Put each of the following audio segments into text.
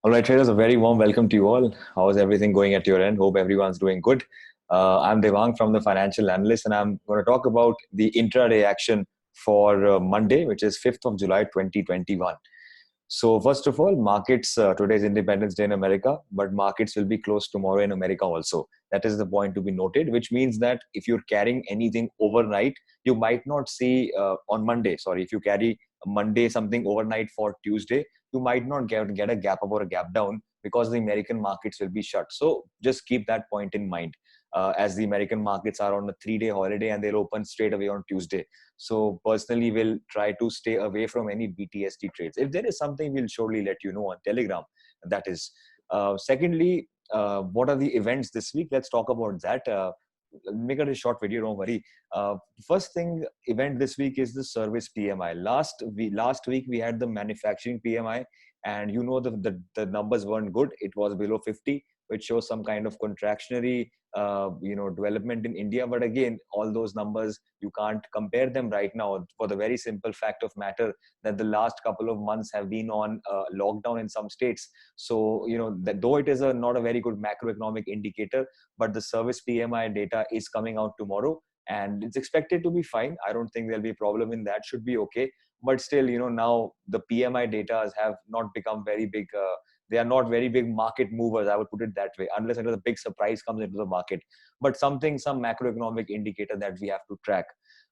All right, traders, a very warm welcome to you all. How is everything going at your end? Hope everyone's doing good. I'm Devang from the Financial Analyst, and I'm going to talk about the intraday action for Monday, which is 5th of July, 2021. So, first of all, markets, today is Independence Day in America, but markets will be closed tomorrow in America also. That is the point to be noted, which means that if you're carrying anything overnight, you might not see on Monday, sorry, if you carry Monday something overnight for Tuesday, you might not get a gap up or a gap down because the American markets will be shut. So, just keep that point in mind. As the American markets are on a 3-day holiday and they'll open straight away on Tuesday. So personally, we'll try to stay away from any BTST trades. If there is something, we'll surely let you know on Telegram. That is. Secondly, what are the events this week? Let's talk about that. Make it a short video, don't worry. First thing, event this week is the service PMI. Last week we had the manufacturing PMI, and you know the numbers weren't good. It was below 50, which shows some kind of contractionary development in India. But again, all those numbers, you can't compare them right now for the very simple fact of matter that the last couple of months have been on lockdown in some states. So that though it is not a very good macroeconomic indicator, but the service PMI data is coming out tomorrow and it's expected to be fine. I don't think there'll be a problem in that. Should be okay. But still, now the PMI data have not become very big. They are not very big market movers, I would put it that way, unless a big surprise comes into the market. But some macroeconomic indicator that we have to track.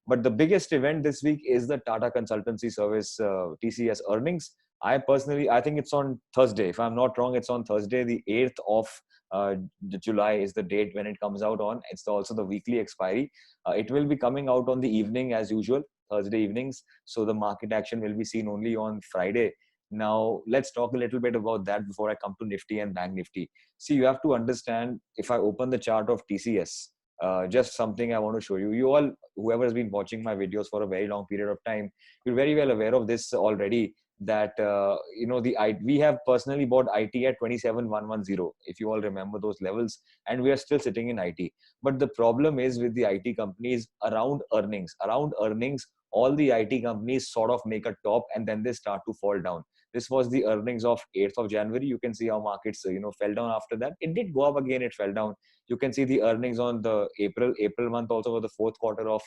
But the biggest event this week is the Tata Consultancy Service TCS earnings. I think it's on Thursday. If I'm not wrong, it's on Thursday, the 8th of July is the date when it comes out on. It's also the weekly expiry. It will be coming out on the evening as usual, Thursday evenings. So the market action will be seen only on Friday. Now, let's talk a little bit about that before I come to Nifty and Bank Nifty. See, you have to understand, if I open the chart of TCS, just something I want to show you. You all, whoever has been watching my videos for a very long period of time, you're very well aware of this already, that we have personally bought IT at 27,110, if you all remember those levels, and we are still sitting in IT. But the problem is with the IT companies around earnings. All the IT companies sort of make a top and then they start to fall down. This was the earnings of 8th of January. You can see how markets fell down after that. It did go up again, it fell down. You can see the earnings on the April month also, for the fourth quarter of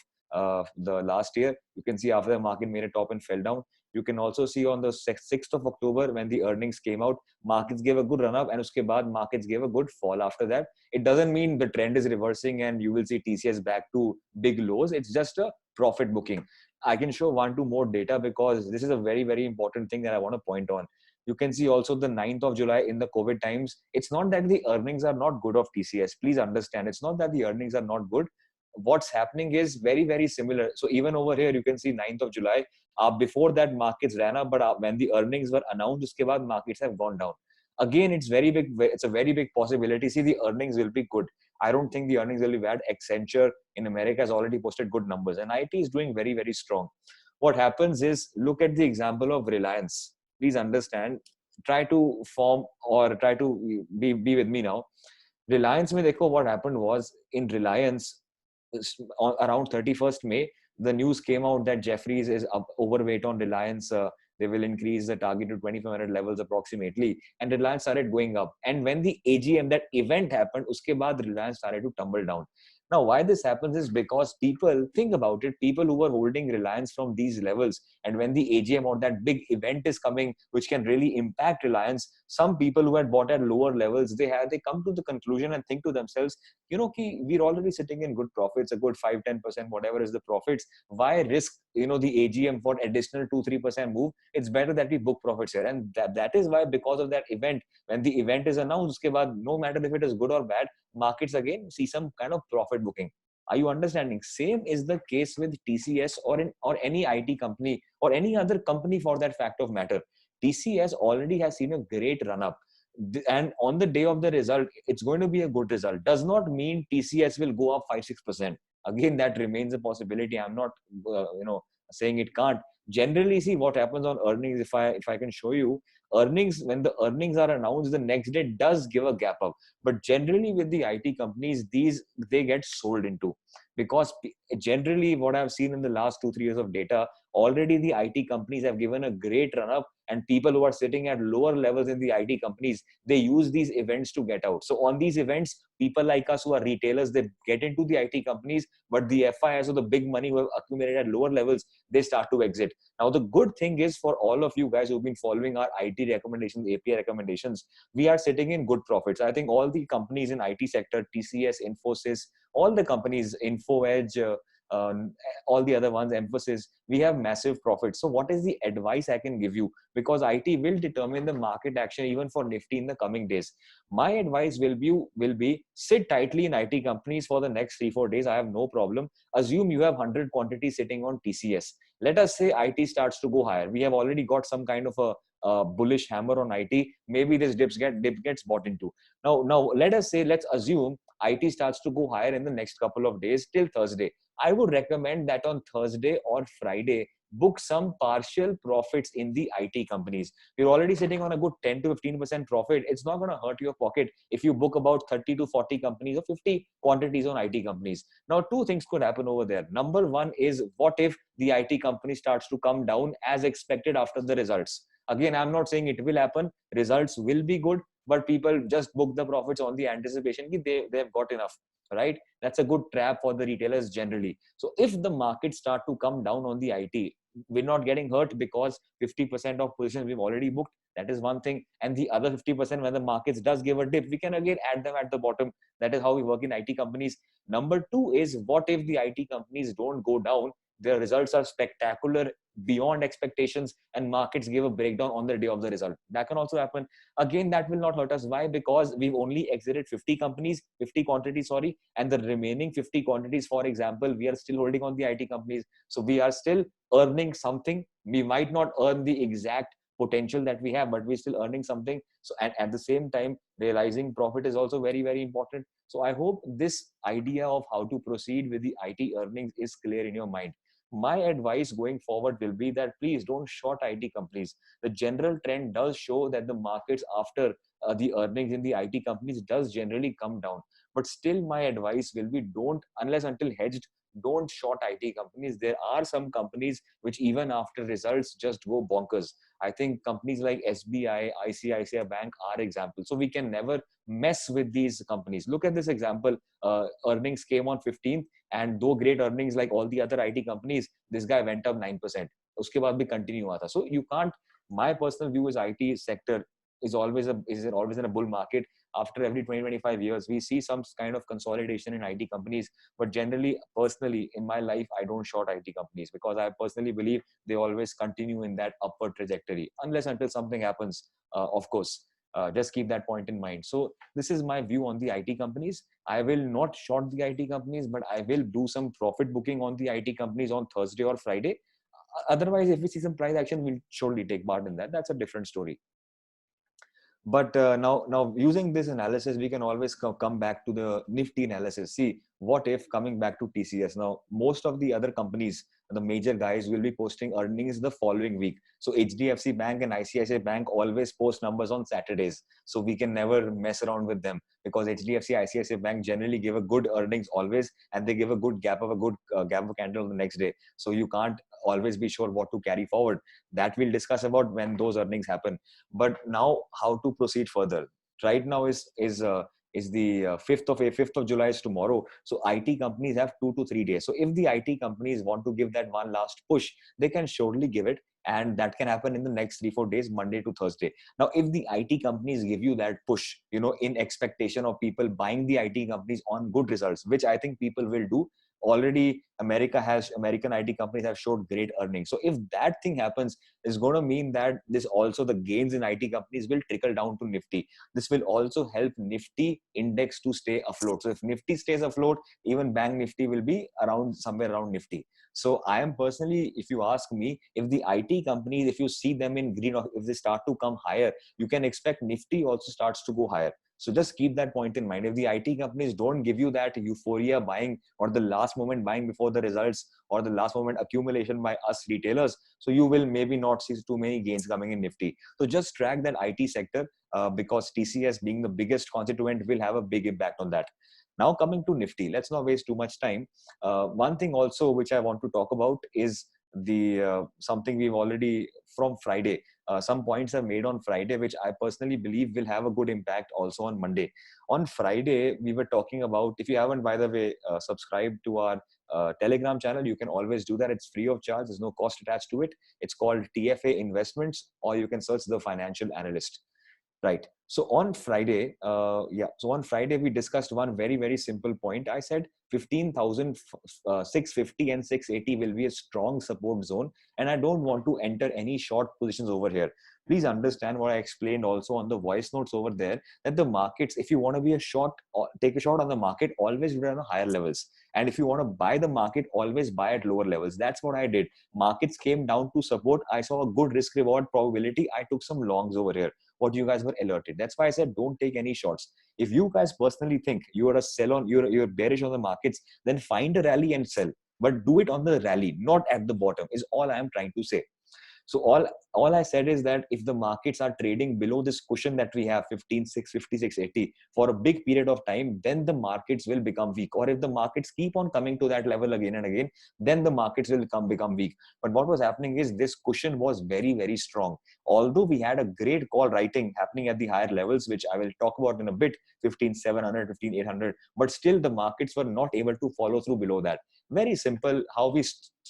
the last year. You can see after the market made a top and fell down. You can also see on the 6th of October when the earnings came out, markets gave a good run up and uske baad markets gave a good fall after that. It doesn't mean the trend is reversing and you will see TCS back to big lows. It's just a profit booking. I can show 1-2 more data because this is a very, very important thing that I want to point on. You can see also the 9th of July in the COVID times. It's not that the earnings are not good of TCS. Please understand, it's not that the earnings are not good. What's happening is very, very similar. So even over here, you can see 9th of July. Before that, markets ran up, but when the earnings were announced, uske baad markets have gone down. Again, it's very big. It's a very big possibility. See, the earnings will be good. I don't think the earnings will be bad. Accenture in America has already posted good numbers, and IT is doing very, very strong. What happens is, look at the example of Reliance. Please understand. Try to form or try to be with me now. Reliance mein dekho, what happened was, in Reliance, around 31st May, the news came out that Jeffries is overweight on Reliance. They will increase the target to 2,500 levels approximately. And Reliance started going up. And when the AGM, that event happened, uske baad Reliance started to tumble down. Now, why this happens is because people, think about it, people who were holding Reliance from these levels, and when the AGM or that big event is coming, which can really impact Reliance, some people who had bought at lower levels, they come to the conclusion and think to themselves, we're already sitting in good profits, a good 5-10%, whatever is the profits. Why risk, the AGM for additional 2-3% move? It's better that we book profits here. And that is why, because of that event, when the event is announced, uske baad, no matter if it is good or bad, markets again see some kind of profit booking. Are you understanding? Same is the case with TCS or any IT company or any other company for that fact of matter. TCS already has seen a great run up. And on the day of the result, it's going to be a good result. Does not mean TCS will go up 5-6%. Again, that remains a possibility. I'm not, saying it can't. Generally, see what happens on earnings. If I can show you earnings, when the earnings are announced, the next day does give a gap up. But generally, with the IT companies, they get sold into, because generally what I've seen in the last 2-3 years of data, already the IT companies have given a great run up, and people who are sitting at lower levels in the IT companies, they use these events to get out. So on these events, people like us who are retailers, they get into the IT companies, but the FIs or the big money who have accumulated at lower levels, they start to exit. Now, the good thing is for all of you guys who've been following our IT recommendations, API recommendations, we are sitting in good profits. I think all the companies in IT sector, TCS, Infosys, all the companies, InfoEdge, all the other ones, Emphasis, we have massive profits. So what is the advice I can give you? Because IT will determine the market action even for Nifty in the coming days. My advice will be sit tightly in IT companies for the next 3-4 days. I have no problem. Assume you have 100 quantities sitting on TCS. Let us say IT starts to go higher. We have already got some kind of a bullish hammer on IT. Maybe this dip gets bought into. Now let's assume IT starts to go higher in the next couple of days till Thursday. I would recommend that on Thursday or Friday, book some partial profits in the IT companies. You're already sitting on a good 10 to 15% profit. It's not going to hurt your pocket if you book about 30 to 40 companies or 50 quantities on IT companies. Now, two things could happen over there. Number one is, what if the IT company starts to come down as expected after the results? Again, I'm not saying it will happen. Results will be good, but people just book the profits on the anticipation that they've got enough, right? That's a good trap for the retailers generally. So if the markets start to come down on the IT, we're not getting hurt because 50% of positions we've already booked. That is one thing. And the other 50%, when the markets does give a dip, we can again add them at the bottom. That is how we work in IT companies. Number two is, what if the IT companies don't go down? Their results are spectacular, beyond expectations, and markets give a breakdown on the day of the result. That can also happen. Again, that will not hurt us. Why? Because we've only exited 50 companies, 50 quantities, sorry, and the remaining 50 quantities, for example, we are still holding on the IT companies. So we are still earning something. We might not earn the exact potential that we have, but we're still earning something. So, and at the same time, realizing profit is also very, very important. So I hope this idea of how to proceed with the IT earnings is clear in your mind. My advice going forward will be that please don't short IT companies. The general trend does show that the markets after the earnings in the IT companies does generally come down. But still, my advice will be, don't, unless until hedged, don't short IT companies. There are some companies which even after results just go bonkers. I think companies like SBI, ICICI Bank are examples. So we can never mess with these companies. Look at this example. Earnings came on 15th, and though great earnings like all the other IT companies, this guy went up 9%. उसके बाद भी continue हुआ था. So you can't. My personal view is IT sector is always in a bull market. After every 20-25 years, we see some kind of consolidation in IT companies. But generally, personally, in my life, I don't short IT companies because I personally believe they always continue in that upward trajectory unless until something happens. Of course, just keep that point in mind. So this is my view on the IT companies. I will not short the IT companies, but I will do some profit booking on the IT companies on Thursday or Friday. Otherwise, if we see some price action, we'll surely take part in that. That's a different story. But now using this analysis, we can always come back to the Nifty analysis. See, what if, coming back to TCS, now most of the other companies, the major guys, will be posting earnings the following week. So HDFC Bank and ICICI Bank always post numbers on Saturdays. So we can never mess around with them because HDFC, ICICI Bank generally give a good earnings always, and they give a good gap of a candle the next day. So you can't always be sure what to carry forward. That we'll discuss about when those earnings happen. But now, how to proceed further? Right now is the 5th of July is tomorrow. So IT companies have 2 to 3 days. So if the IT companies want to give that one last push, they can surely give it. And that can happen in the next 3-4 days, Monday to Thursday. Now, if the IT companies give you that push, in expectation of people buying the IT companies on good results, which I think people will do. Already American IT companies have showed great earnings. So if that thing happens, it's going to mean that this also, the gains in IT companies will trickle down to Nifty. This will also help Nifty index to stay afloat. So if Nifty stays afloat, even Bank Nifty will be somewhere around Nifty. So I am personally, if you ask me, if the IT companies, if you see them in green, or if they start to come higher, you can expect Nifty also starts to go higher. So just keep that point in mind. If the IT companies don't give you that euphoria buying, or the last moment buying before the results, or the last moment accumulation by us retailers, so you will maybe not see too many gains coming in Nifty. So just track that IT sector because TCS being the biggest constituent will have a big impact on that. Now coming to Nifty, let's not waste too much time. One thing also which I want to talk about is the something we've already from Friday. Some points are made on Friday, which I personally believe will have a good impact also on Monday. On Friday, we were talking about, if you haven't, by the way, subscribed to our Telegram channel, you can always do that. It's free of charge. There's no cost attached to it. It's called TFA Investments, or you can search the Financial Analyst. Right. So on Friday, So on Friday, we discussed one very, very simple point. I said 15,650 and 680 will be a strong support zone. And I don't want to enter any short positions over here. Please understand what I explained also on the voice notes over there, that the markets, if you want to be a short or take a shot on the market, always be on higher levels. And if you want to buy the market, always buy at lower levels. That's what I did. Markets came down to support. I saw a good risk reward probability. I took some longs over here. What you guys were alerted. That's why I said don't take any shots. If you guys personally think you are a sell on, you're bearish on the markets, then find a rally and sell. But do it on the rally, not at the bottom, is all I am trying to say. So all I said is that if the markets are trading below this cushion that we have, 15,650, 680, for a big period of time, then the markets will become weak. Or if the markets keep on coming to that level again and again, then the markets will become weak. But what was happening is this cushion was very, very strong. Although we had a great call writing happening at the higher levels, which I will talk about in a bit, 15,700, 15,800, but still the markets were not able to follow through below that. Very simple, how we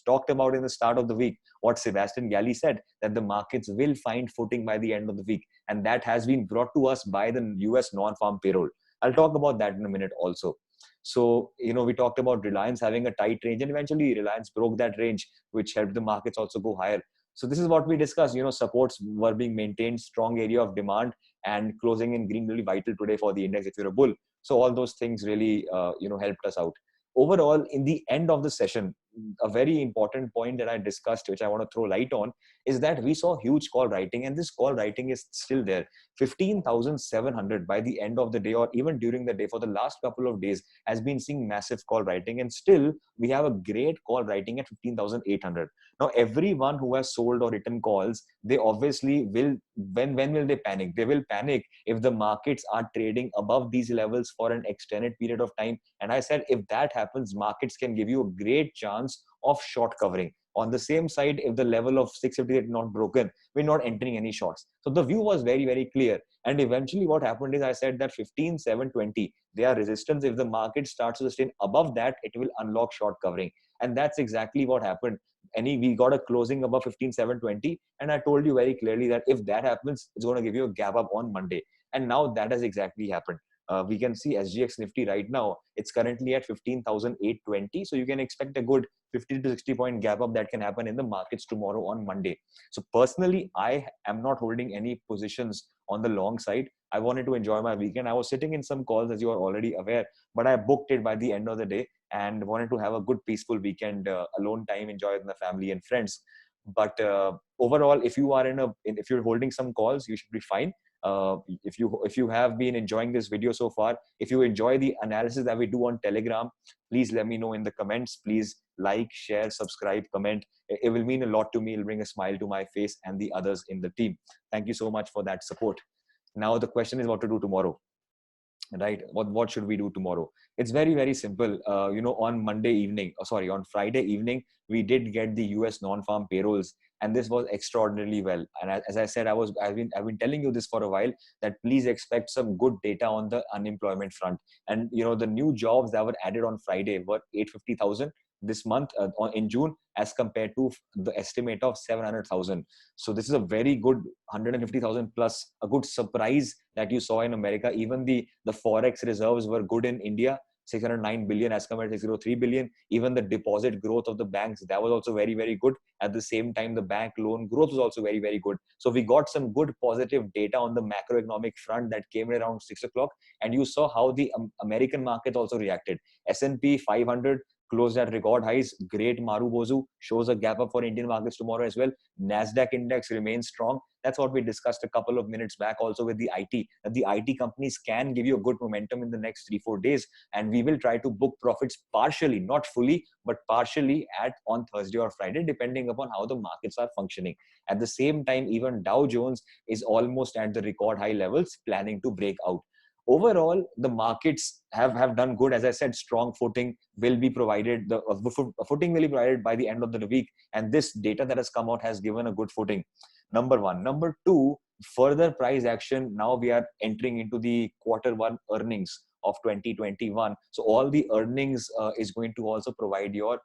talked about in the start of the week, what Sebastian Galli said, that the markets will find footing by the end of the week. And that has been brought to us by the US non-farm payroll. I'll talk about that in a minute also. So, we talked about Reliance having a tight range, and eventually Reliance broke that range, which helped the markets also go higher. So this is what we discussed. Supports were being maintained, strong area of demand, and closing in green really vital today for the index if you're a bull. So all those things really, helped us out. Overall, in the end of the session, a very important point that I discussed, which I want to throw light on, is that we saw huge call writing, and this call writing is still there. 15,700 by the end of the day, or even during the day for the last couple of days, has been seeing massive call writing, and still we have a great call writing at 15,800. Now, everyone who has sold or written calls, they obviously will, when will they panic? They will panic if the markets are trading above these levels for an extended period of time. And I said, if that happens, markets can give you a great chance of short covering. On the same side, if the level of 650 is not broken, we're not entering any shorts. So the view was very, very clear. And eventually what happened is I said that 15,720, they are resistance. If the market starts to sustain above that, it will unlock short covering. And that's exactly what happened. We got a closing above 15,720. And I told you very clearly that if that happens, it's going to give you a gap up on Monday. And now that has exactly happened. We can see SGX Nifty right now, it's currently at 15,820. So you can expect a good 50 to 60 point gap up that can happen in the markets tomorrow on Monday. So personally, I am not holding any positions on the long side. I wanted to enjoy my weekend. I was sitting in some calls, as you are already aware, but I booked it by the end of the day and wanted to have a good peaceful weekend, alone time, enjoy with my family and friends. But overall, if you're holding some calls, you should be fine. If you have been enjoying this video so far, if you enjoy the analysis that we do on Telegram, please let me know in the comments. Please like, share, subscribe, comment. It will mean a lot to me. It'll bring a smile to my face and the others in the team. Thank you so much for that support. Now the question is what to do tomorrow. Right? What should we do tomorrow? It's very, very simple. On Friday evening, we did get the US non-farm payrolls, and this was extraordinarily well. And as I said, I've been telling you this for a while, that please expect some good data on the unemployment front. And the new jobs that were added on Friday were 850,000 this month, in June, as compared to the estimate of 700,000. So this is a very good 150,000 plus, a good surprise that you saw in America. Even the forex reserves were good in India, 609 billion as compared to 603 billion. Even the deposit growth of the banks, that was also very, very good. At the same time, the bank loan growth was also very, very good. So we got some good positive data on the macroeconomic front that came around 6 o'clock. And you saw how the American market also reacted. S&P 500 closed at record highs. Great Maru Bozu shows a gap up for Indian markets tomorrow as well. Nasdaq index remains strong. That's what we discussed a couple of minutes back also with the IT, that the IT companies can give you a good momentum in the next 3-4 days. And we will try to book profits partially, not fully, but partially on Thursday or Friday, depending upon how the markets are functioning. At the same time, even Dow Jones is almost at the record high levels, planning to break out. overall, the markets have done good. As I said, strong footing will be provided. The footing will be provided by the end of the week, and this data that has come out has given a good footing. Number one. Number two, further price action. Now we are entering into the quarter one earnings of 2021. So all the earnings is going to also provide your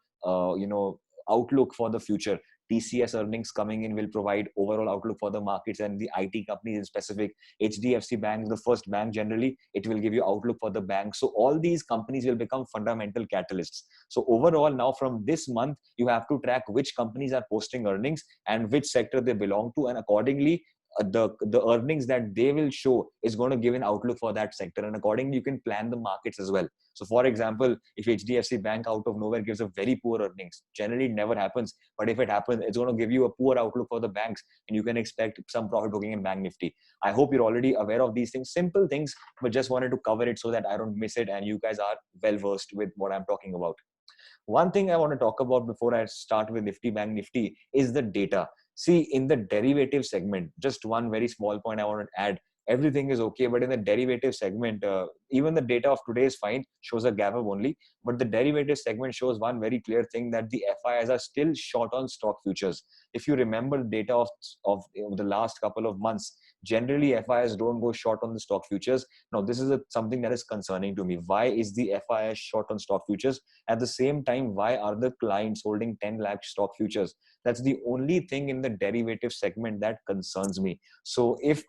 outlook for the future. TCS earnings coming in will provide overall outlook for the markets and the IT companies in specific. HDFC Bank, the first bank generally, it will give you outlook for the bank. So all these companies will become fundamental catalysts. So overall, now from this month, you have to track which companies are posting earnings and which sector they belong to, and accordingly, the earnings that they will show is going to give an outlook for that sector, and accordingly you can plan the markets as well. So for example, if HDFC Bank out of nowhere gives a very poor earnings, generally it never happens, but if it happens, it's going to give you a poor outlook for the banks, and you can expect some profit booking in Bank Nifty. I hope you're already aware of these things, simple things, but just wanted to cover it so that I don't miss it and you guys are well versed with what I'm talking about. One thing I want to talk about before I start with Nifty Bank Nifty is the data. See, in the derivative segment, just one very small point I want to add. Everything is okay, but in the derivative segment, even the data of today is fine, shows a gap up only. But the derivative segment shows one very clear thing, that the FIs are still short on stock futures. If you remember the data of the last couple of months, generally FIs don't go short on the stock futures. Now, this is something that is concerning to me. Why is the FIs short on stock futures? At the same time, why are the clients holding 10 lakh stock futures? That's the only thing in the derivative segment that concerns me. So if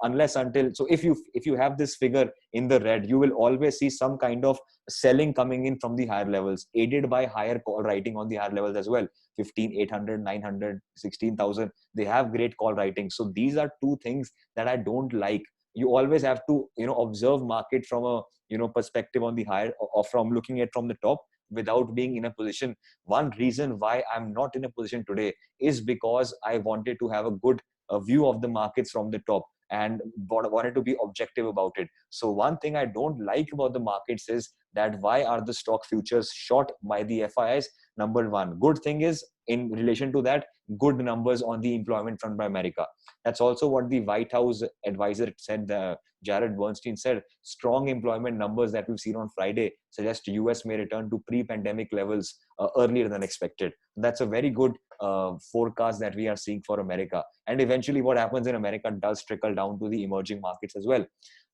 you have this figure in the red, you will always see some kind of selling coming in from the higher levels, aided by higher call writing on the higher levels as well. 15,800, 900, 16,000. They have great call writing. So these are two things that I don't like. You always have to observe market from a perspective on the higher, or from looking at from the top, without being in a position. One reason why I'm not in a position today is because I wanted to have a good view of the markets from the top and wanted to be objective about it. So one thing I don't like about the markets is that why are the stock futures short by the FIs? Number one. Good thing is, in relation to that, good numbers on the employment front by America. That's also what the White House advisor said. Jared Bernstein said strong employment numbers that we've seen on Friday suggest US may return to pre-pandemic levels earlier than expected. That's a very good forecast that we are seeing for America. And eventually what happens in America does trickle down to the emerging markets as well.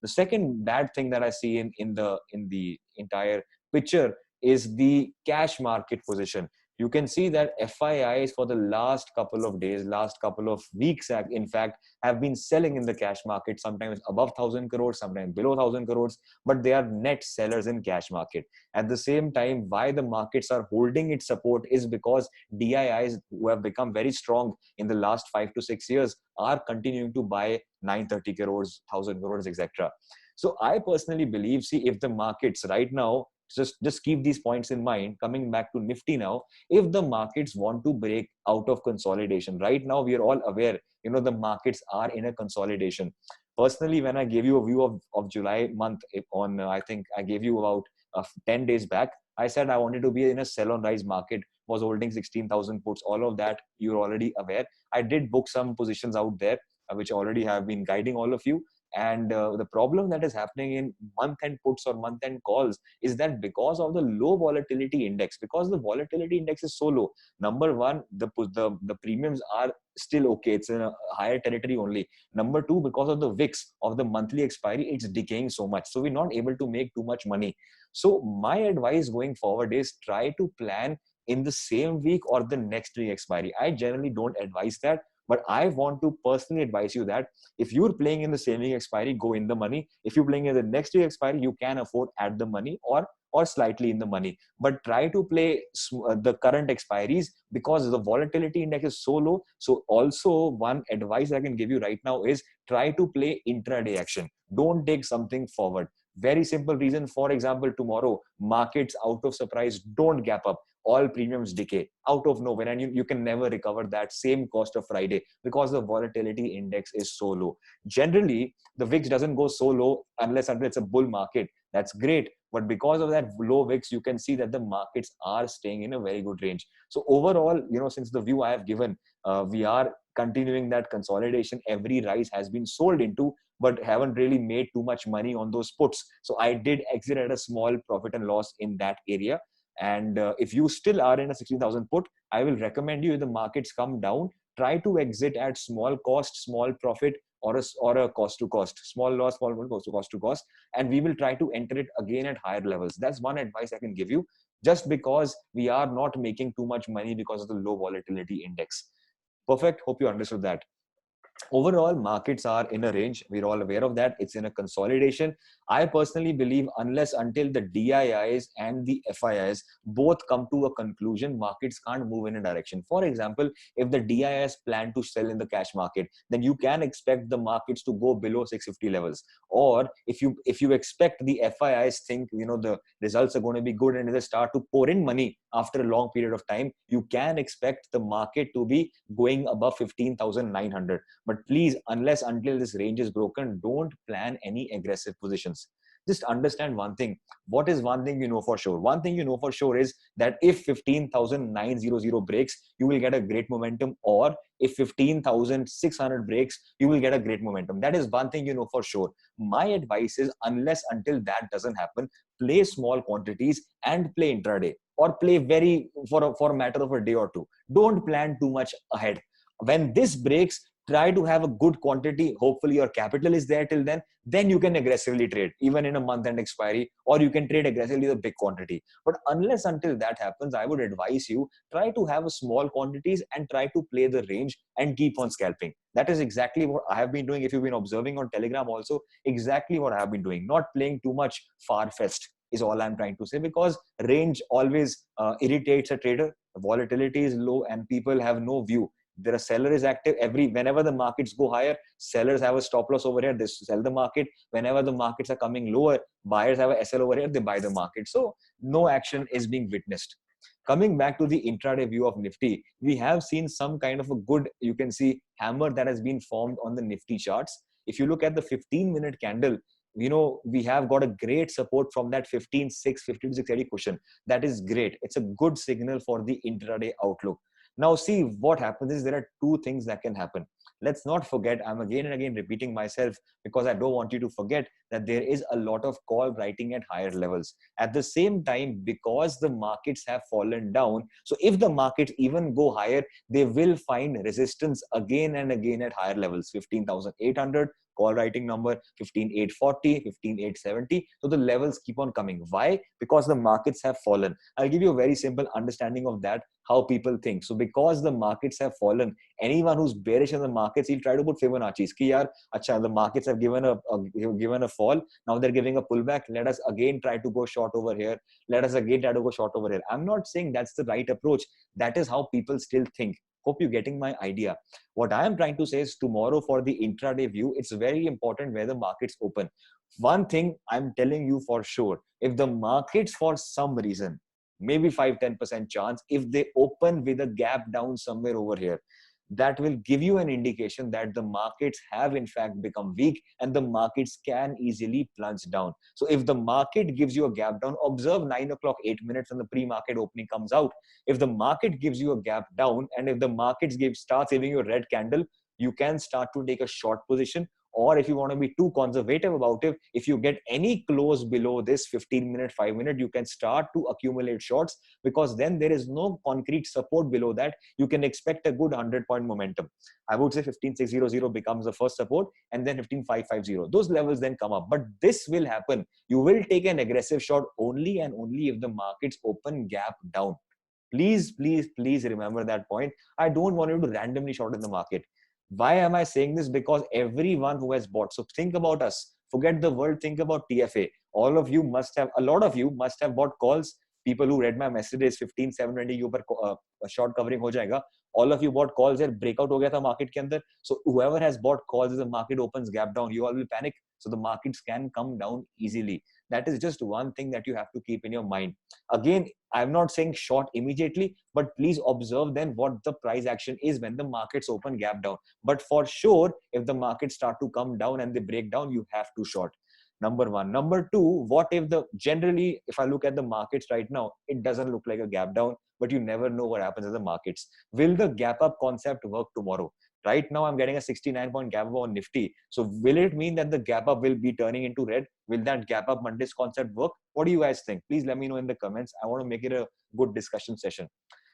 The second bad thing that I see in the entire picture is the cash market position. You can see that FIIs for the last couple of days, last couple of weeks, in fact, have been selling in the cash market, sometimes above 1,000 crores, sometimes below 1,000 crores, but they are net sellers in cash market. At the same time, why the markets are holding its support is because DIIs, who have become very strong in the last 5 to 6 years, are continuing to buy 930 crores, 1,000 crores, etc. So I personally believe, see, if the markets right now, just keep these points in mind, coming back to Nifty now, if the markets want to break out of consolidation, right now we are all aware, the markets are in a consolidation. Personally, when I gave you a view of July month on, I think I gave you about 10 days back, I said I wanted to be in a sell on rise market, was holding 16,000 puts, all of that you're already aware. I did book some positions out there, which already have been guiding all of you. And the problem that is happening in month-end puts or month-end calls is that because of the low volatility index, because the volatility index is so low, number one, the premiums are still okay. It's in a higher territory only. Number two, because of the VIX of the monthly expiry, it's decaying so much. So we're not able to make too much money. So my advice going forward is try to plan in the same week or the next week expiry. I generally don't advise that, but I want to personally advise you that if you're playing in the same week expiry, go in the money. If you're playing in the next week expiry, you can afford at the money or slightly in the money. But try to play the current expiries because the volatility index is so low. So also one advice I can give you right now is try to play intraday action. Don't take something forward. Very simple reason. For example, tomorrow, markets out of surprise don't gap up. All premiums decay out of nowhere, and you can never recover that same cost of Friday because the volatility index is so low. Generally, the VIX doesn't go so low unless until it's a bull market. That's great. But because of that low VIX, you can see that the markets are staying in a very good range. So overall, since the view I have given, we are continuing that consolidation. Every rise has been sold into. but haven't really made too much money on those puts. So I did exit at a small profit and loss in that area. And if you still are in a 16,000 put, I will recommend you, if the markets come down, try to exit at small cost, small profit, or a cost to cost, small loss, small cost to cost, and we will try to enter it again at higher levels. That's one advice I can give you, just because we are not making too much money because of the low volatility index. Perfect. Hope you understood that. Overall, markets are in a range. We're all aware of that. It's in a consolidation. I personally believe unless until the DIIs and the FIIs both come to a conclusion, markets can't move in a direction. For example, if the DIIs plan to sell in the cash market, then you can expect the markets to go below 650 levels. Or if you expect the FIIs think the results are going to be good and they start to pour in money after a long period of time, you can expect the market to be going above 15,900. But please, unless until this range is broken, don't plan any aggressive positions. Just understand one thing. What is one thing you know for sure? One thing you know for sure is that if 15,900 breaks, you will get a great momentum, or if 15,600 breaks, you will get a great momentum. That is one thing you know for sure. My advice is, unless until that doesn't happen, play small quantities and play intraday, or play very for a matter of a day or two. Don't plan too much ahead. When this breaks, try to have a good quantity. Hopefully your capital is there till then you can aggressively trade even in a month end expiry, or you can trade aggressively the big quantity. But unless until that happens, I would advise you, try to have a small quantities and try to play the range and keep on scalping. That is exactly what I have been doing. If you've been observing on Telegram also, exactly what I have been doing. Not playing too much far fest is all I'm trying to say, because range always irritates a trader. Volatility is low and people have no view. There, a seller is active whenever the markets go higher, sellers have a stop loss over here, they sell the market. Whenever the markets are coming lower, buyers have a SL over here, they buy the market. So no action is being witnessed. Coming back to the intraday view of Nifty, we have seen some kind of a good, you can see, hammer that has been formed on the Nifty charts. If you look at the 15-minute candle, we have got a great support from that 15.6, 15.680 cushion. That is great. It's a good signal for the intraday outlook. Now, see, what happens is there are two things that can happen. Let's not forget, I'm again and again repeating myself because I don't want you to forget that there is a lot of call writing at higher levels. At the same time, because the markets have fallen down, so if the markets even go higher, they will find resistance again and again at higher levels. 15,800 call writing number, 15,840, 15,870. So the levels keep on coming. Why? Because the markets have fallen. I'll give you a very simple understanding of that, how people think. So because the markets have fallen, anyone who's bearish in the markets, he'll try to put Fibonacci's. Ki yaar, acha, the markets have given a fall. Now they're giving a pullback. Let us again try to go short over here. Let us again try to go short over here. I'm not saying that's the right approach. That is how people still think. Hope you're getting my idea. What I am trying to say is, tomorrow for the intraday view, it's very important where the markets open. One thing I'm telling you for sure, if the markets for some reason, maybe 5-10% chance, if they open with a gap down somewhere over here, that will give you an indication that the markets have in fact become weak and the markets can easily plunge down. So if the market gives you a gap down, observe 9 o'clock 8 minutes when the pre-market opening comes out. If the market gives you a gap down and if the markets starts giving you a red candle, you can start to take a short position. Or if you want to be too conservative about it, if you get any close below this 15-minute, 5-minute, you can start to accumulate shorts, because then there is no concrete support below that. You can expect a good 100-point momentum. I would say 15,600 becomes the first support, and then 15,550. Those levels then come up. But this will happen. You will take an aggressive shot only and only if the markets open gap down. Please, please, please remember that point. I don't want you to randomly short in the market. Why am I saying this? Because everyone who has bought, so think about us, forget the world, think about TFA. All of you must have, a lot of you must have bought calls. People who read my messages, 15,720 के ऊपर short covering हो जाएगा. All of you bought calls here, breakout हो गया था market के अंदर. So whoever has bought calls, as the market opens gap down, you all will panic. So the markets can come down easily. That is just one thing that you have to keep in your mind. Again, I'm not saying short immediately, but please observe then what the price action is when the markets open gap down. But for sure, if the markets start to come down and they break down, you have to short. Number one. Number two, what if generally, if I look at the markets right now, it doesn't look like a gap down, but you never know what happens in the markets. Will the gap up concept work tomorrow? Right now, I'm getting a 69-point gap up on Nifty. So will it mean that the gap up will be turning into red? Will that gap up Mondays concept work? What do you guys think? Please let me know in the comments. I want to make it a good discussion session.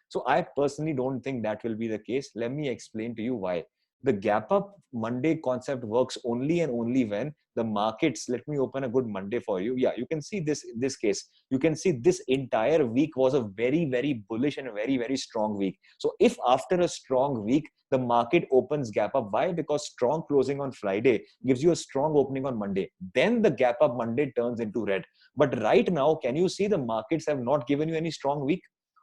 So I personally don't think that will be the case. Let me explain to you why. The gap up Monday concept works only and only when the markets, let me open a good Monday for you. Yeah, you can see this case. You can see this entire week was a very, very bullish and a very, very strong week. So if after a strong week, the market opens gap up, why? Because strong closing on Friday gives you a strong opening on Monday. Then the gap up Monday turns into red. But right now, can you see the markets have not given you any strong week?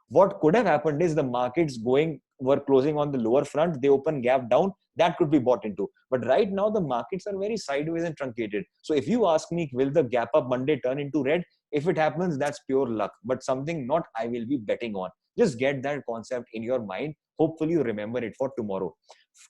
What could have happened is the markets were closing on the lower front, they open gap down, that could be bought into. But right now the markets are very sideways and truncated. So if you ask me, will the gap up Monday turn into red? If it happens, that's pure luck, but something not I will be betting on. Just get that concept in your mind. Hopefully you remember it for tomorrow.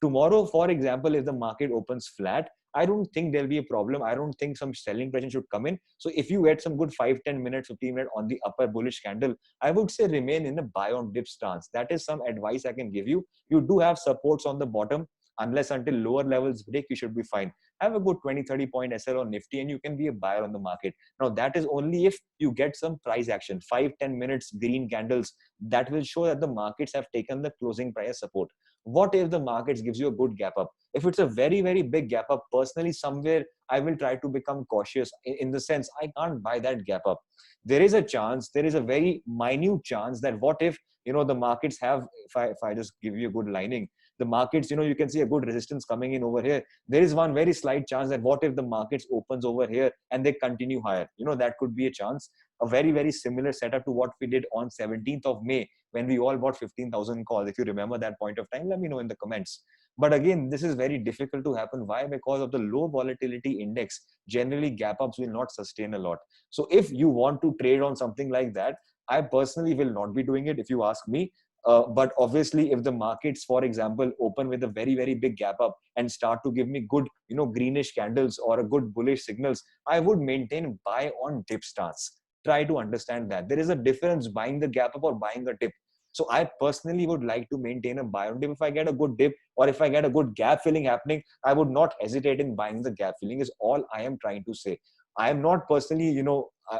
Tomorrow, for example, if the market opens flat, I don't think there'll be a problem. I don't think some selling pressure should come in. So if you get some good 5-10 minutes, 15 minutes on the upper bullish candle, I would say remain in a buy on dip stance. That is some advice I can give you. You do have supports on the bottom. Unless until lower levels break, you should be fine. Have a good 20-30 point SL on Nifty and you can be a buyer on the market. Now that is only if you get some price action, 5-10 minutes green candles, that will show that the markets have taken the closing price support. What if the markets gives you a good gap up? If it's a very, very big gap up, personally somewhere I will try to become cautious in the sense I can't buy that gap up. There is a chance, there is a very minute chance that what if, the markets have, if I just give you a good lining, the markets, you can see a good resistance coming in over here. There is one very slight chance that what if the markets opens over here and they continue higher? That could be a chance. A very, very similar setup to what we did on 17th of May when we all bought 15,000 calls. If you remember that point of time, let me know in the comments. But again, this is very difficult to happen. Why? Because of the low volatility index. Generally, gap ups will not sustain a lot. So if you want to trade on something like that, I personally will not be doing it if you ask me. But obviously, if the markets, for example, open with a very, very big gap up and start to give me good, greenish candles or a good bullish signals, I would maintain buy on dip stance. Try to understand that. There is a difference buying the gap up or buying a dip. So I personally would like to maintain a buy on dip. If I get a good dip or if I get a good gap filling happening, I would not hesitate in buying the gap filling is all I am trying to say. I am not personally,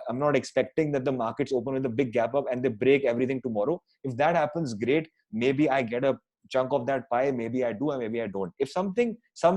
I'm not expecting that the markets open with a big gap up and they break everything tomorrow. If that happens, great. Maybe I get a chunk of that pie. Maybe I do, and maybe I don't. If some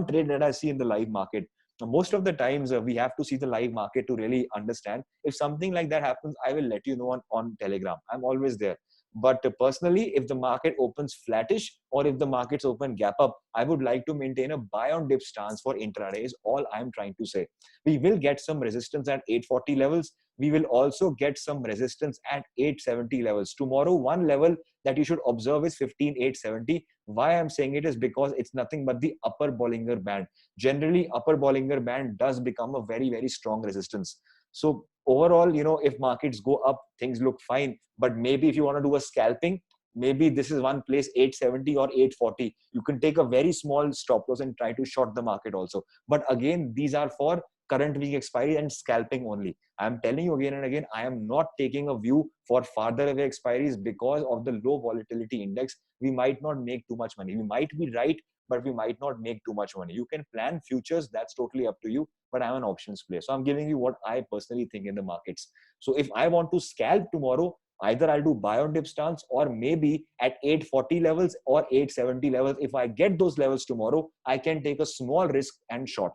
trade that I see in the live market, most of the times we have to see the live market to really understand. If something like that happens, I will let you know on Telegram. I'm always there. But personally, if the market opens flattish or if the markets open gap up, I would like to maintain a buy on dip stance for intraday is all I'm trying to say. We will get some resistance at 840 levels. We will also get some resistance at 870 levels. Tomorrow, one level that you should observe is 15,870. Why I'm saying it is because it's nothing but the upper Bollinger Band. Generally, upper Bollinger Band does become a very, very strong resistance. So overall, if markets go up, things look fine. But maybe if you want to do a scalping, maybe this is one place, 870 or 840. You can take a very small stop loss and try to short the market also. But again, these are for current week expiry and scalping only. I'm telling you again and again, I am not taking a view for farther away expiries because of the low volatility index. We might not make too much money. We might be right, but we might not make too much money. You can plan futures, that's totally up to you, but I'm an options player. So I'm giving you what I personally think in the markets. So if I want to scalp tomorrow, either I'll do buy on dip stance or maybe at 840 levels or 870 levels. If I get those levels tomorrow, I can take a small risk and short.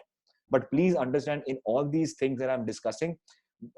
But please understand, in all these things that I'm discussing,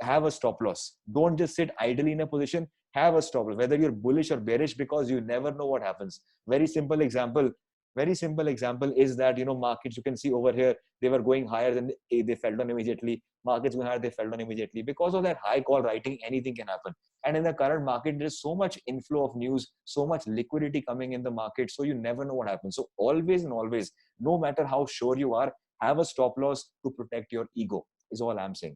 have a stop loss. Don't just sit idly in a position. Have a stop loss, whether you're bullish or bearish, because you never know what happens. Very simple example is that, markets, you can see over here, they were going higher, then they fell down immediately. Markets going higher, they fell down immediately. Because of that high call writing, anything can happen. And in the current market, there's so much inflow of news, so much liquidity coming in the market. So you never know what happens. So always and always, no matter how sure you are, have a stop loss to protect your ego, is all I'm saying.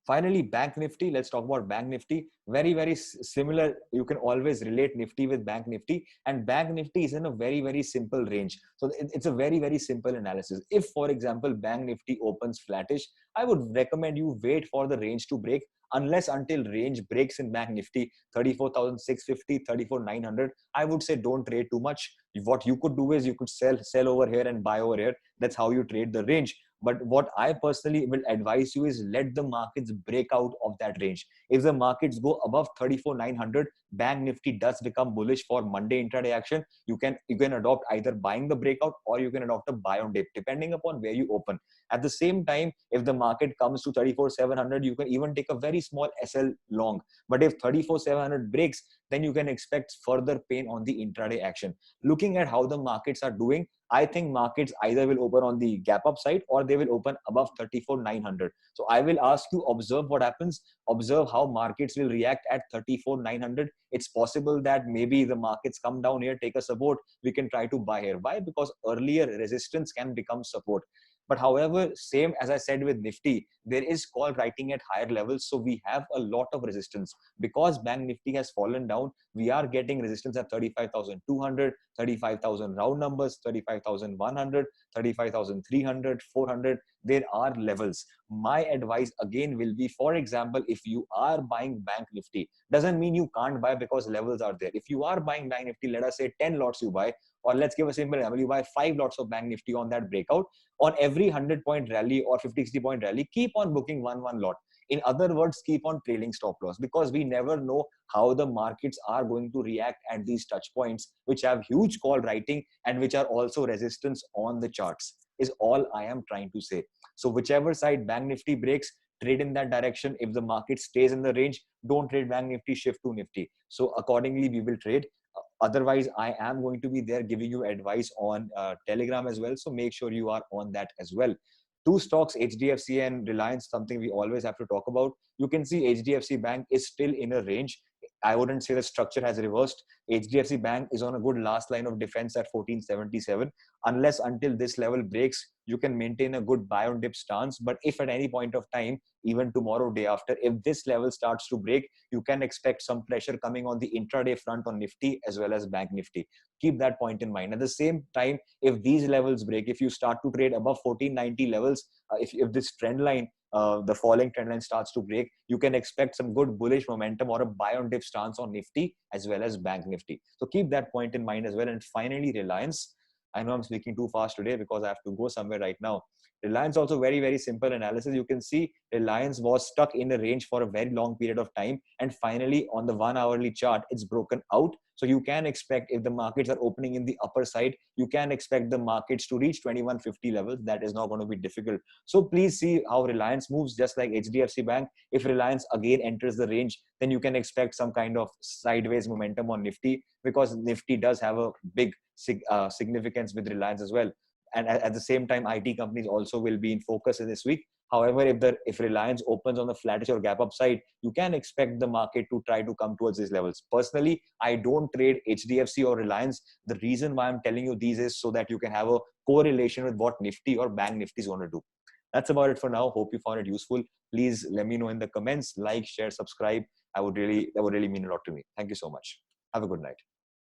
Finally, Bank Nifty. Let's talk about Bank Nifty. Very, very similar. You can always relate Nifty with Bank Nifty. And Bank Nifty is in a very, very simple range. So it's a very, very simple analysis. If, for example, Bank Nifty opens flattish, I would recommend you wait for the range to break. Unless until range breaks in Bank Nifty, 34,650, 34,900, I would say don't trade too much. What you could do is you could sell over here and buy over here. That's how you trade the range. But what I personally will advise you is let the markets break out of that range. If the markets go above 34,900, Bank Nifty does become bullish for Monday intraday action. You can adopt either buying the breakout or you can adopt a buy on dip, depending upon where you open. At the same time, if the market comes to 34,700, you can even take a very small SL long. But if 34,700 breaks, then you can expect further pain on the intraday action. Looking at how the markets are doing, I think markets either will open on the gap up side or they will open above 34,900. So I will ask you, observe what happens, observe how markets will react at 34,900. It's possible that maybe the markets come down here, take a support, we can try to buy here. Why? Because earlier resistance can become support. But however, same as I said with Nifty, there is call writing at higher levels. So we have a lot of resistance. Because Bank Nifty has fallen down, we are getting resistance at 35,200, 35,000 round numbers, 35,100, 35,300, 400. There are levels. My advice again will be, for example, if you are buying Bank Nifty, doesn't mean you can't buy because levels are there. If you are buying Bank Nifty, let us say 10 lots you buy, or let's give a simple example, you buy 5 lots of Bank Nifty on that breakout. On every 100-point rally or 50-60-point rally, keep on booking one lot. In other words, keep on trailing stop loss, because we never know how the markets are going to react at these touch points, which have huge call writing and which are also resistance on the charts, is all I am trying to say. So whichever side Bank Nifty breaks, trade in that direction. If the market stays in the range, don't trade Bank Nifty, shift to Nifty. So accordingly, we will trade. Otherwise, I am going to be there giving you advice on Telegram as well. So make sure you are on that as well. Two stocks, HDFC and Reliance, something we always have to talk about. You can see HDFC Bank is still in a range. I wouldn't say the structure has reversed. HDFC Bank is on a good last line of defense at 1477. Unless until this level breaks, you can maintain a good buy on dip stance. But if at any point of time, even tomorrow, day after, if this level starts to break, you can expect some pressure coming on the intraday front on Nifty as well as Bank Nifty. Keep that point in mind. At the same time, if these levels break, if you start to trade above 1490 levels, if this trend line, the falling trend line starts to break, you can expect some good bullish momentum or a buy on dip stance on Nifty as well as Bank Nifty. So keep that point in mind as well. And finally, Reliance. I know I'm speaking too fast today because I have to go somewhere right now. Reliance, also very, very simple analysis. You can see Reliance was stuck in a range for a very long period of time. And finally, on the 1 hourly chart, it's broken out. So you can expect, if the markets are opening in the upper side, you can expect the markets to reach 2150 levels. That is not going to be difficult. So please see how Reliance moves, just like HDFC Bank. If Reliance again enters the range, then you can expect some kind of sideways momentum on Nifty, because Nifty does have a big significance with Reliance as well. And at the same time, IT companies also will be in focus in this week. However, if Reliance opens on the flattish or gap up side, you can expect the market to try to come towards these levels. Personally, I don't trade HDFC or Reliance. The reason why I'm telling you these is so that you can have a correlation with what Nifty or Bank Nifty is going to do. That's about it for now. Hope you found it useful. Please let me know in the comments. Like, share, subscribe. That would really mean a lot to me. Thank you so much. Have a good night.